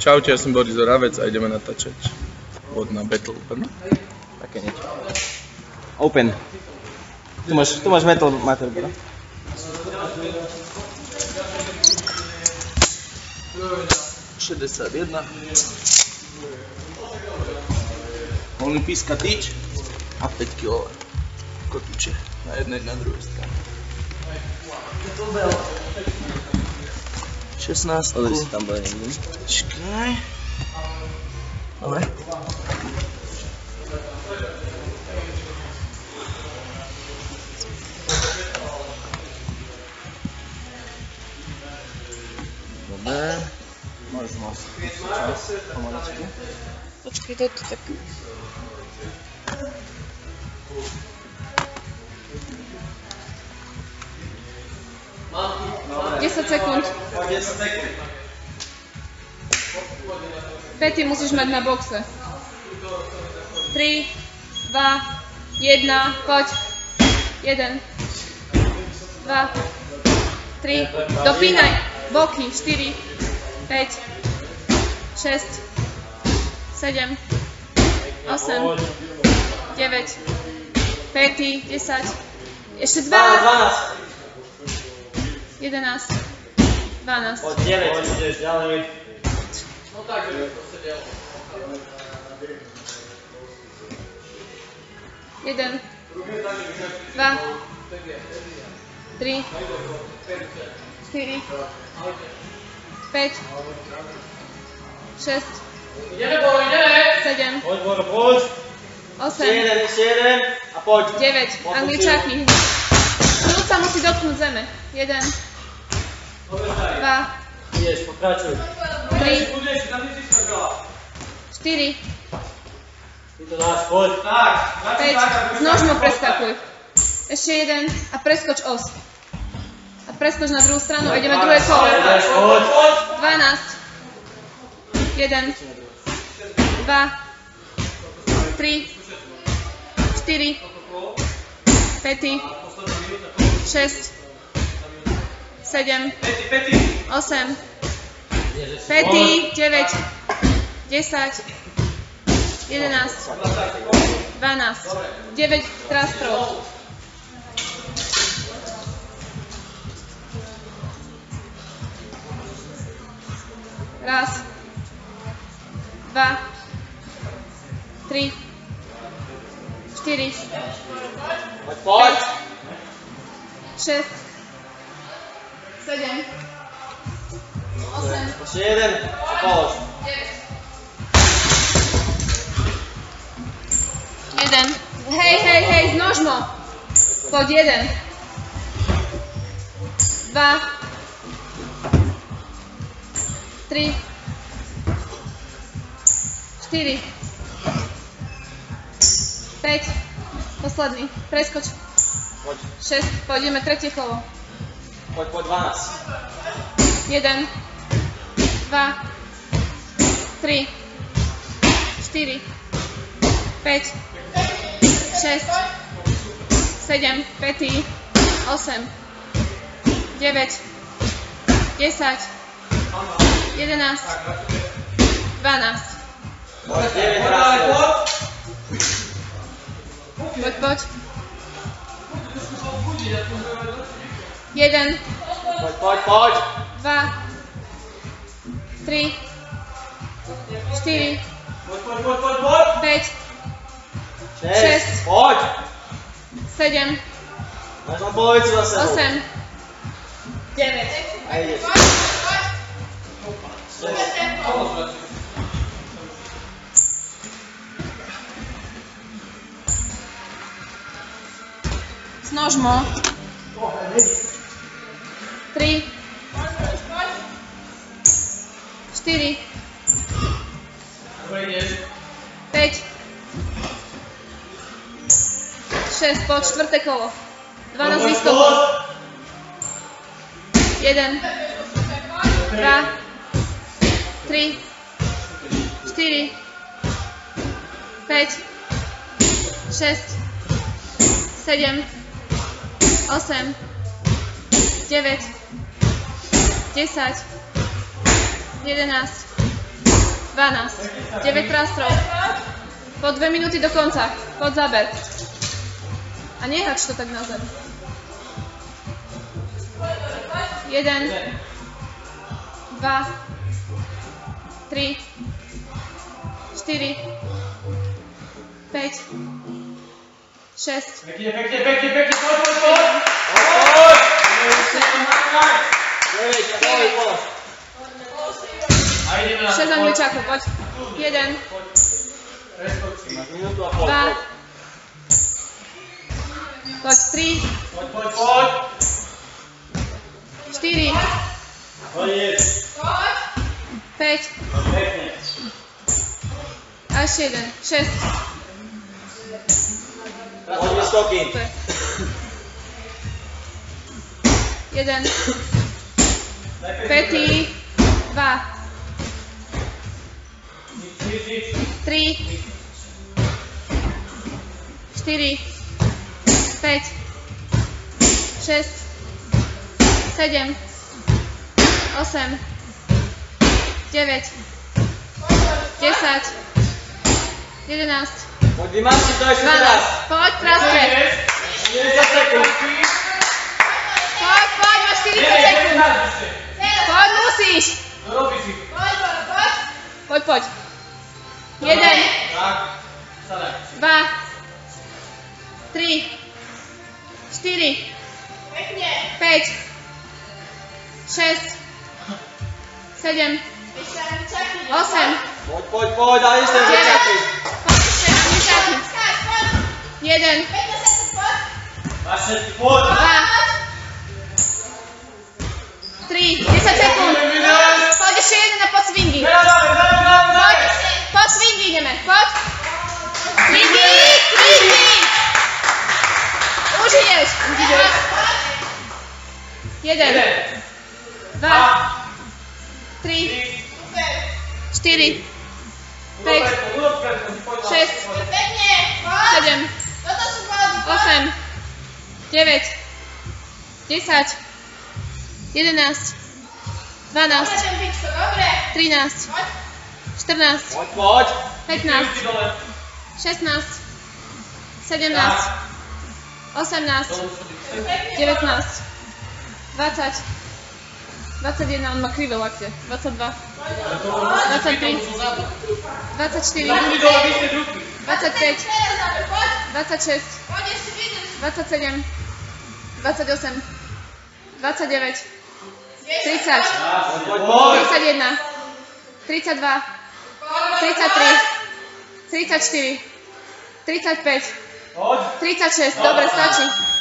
Čaute, ja som Boris Oravec a ideme natáčať na Battle Open. Také niečo. Open. Tu máš Battle Materbuda. Olympijská tyč a 5 kg kotúče na jednej na druhej strane. 16. Pozri si tam bude niekde. Čakaj. Dobre. Dobre. Môžeš čas, pomaličky. Počkej, daj to tak. Dobre. 10 sekúnd. 10 sekúnd. Pety musíš mať na boxe. 3, 2, 1, poď. 1, 2, 3, dopínaj. Boky, 4, 5, 6, 7, 8, 9, pety, 10, ešte 2, 11, 12. Poď 9, ideš ďalej. No tak, že to sa dialo. 1, 2, 3, 4, 5, 6, 7, 8, Ešte jeden a poď. 9. Angličáky. Ľud sa musí dotknúť zeme. 1, 2, Ideš, pokračuj. 3, 4, Ty to dáš, poď. 5. S nožmou preskakuj. Ešte jeden a preskoč os. A preskoč na druhú stranu a ideme druhé kolo. Ideš, poď. 12, 1, 2, 3, 4, 5, 6, 7, 8, 5, 9, 10, 11, 12, 9 trastrov. Raz, 2, 3, 4, Poď. 6, 7, 8, Ešte jeden a polož. 1. Hej, s nožmou. Poď 1. 2. 3. 4. 5. Posledný. Preskoč. Poď. 6. Pôjdeme tretie kolo. Poď, 12. 1. 2. 3. 4. 5. 6, 7, 5, 8, 9, 10, 11, 12. Poď, 9 trastrov. Poď. 1, Poď. 2, 3, 4, 5, 6. Poď. 7, Máš len polovicu za sebou. 8, 9. A ideš. 6. S nožmou. 3, 4, 5, 6, po čtvrté kolo. 12 výskokov. 1, 2, 3, 4, 5, 6, 7, 8, 9, 10, 11, 12, 9 trastrov. Po 2 minúty do konca. Pod záber. A nehač to tak na zem. 1, 2, 3, 4, 5, 6, Pekne, poď! 6 angličákov, poď. 1, 2, poď 3, 4, 5, a ešte 1, 6. Super. 1, 5, 2, 3, 4, 5, 6, 7, 8, 9, 10, 11, Poď, Dimanči, to ešte 12. teraz. Poď, Trastre. 40 sekúnd. Poď, máš 40 sekúnd. Poď, musíš. Poď. 1, Tak, sadaj. 2, 3, 4, 5, 6, 7, 8, Poď, ale ešte 1, Máš všetky, poď. 2, 3, 10 sekúnd. Poď ešte 1 a pod swingy. Pod swingy ideme, poď. Swingy. Už ideš. 1, 2, 3, 4, 5, 6, 7, 8, 9, 10, 11, 12, 13, 14, Poď. 15, 16, 17, 18, 19, 20, 21, on má krivé lakte, 22, 23, 24, 25, 26, 27, 28, 29, 30, 31, 32, 33, 34, 35, 36, dobre, stačí.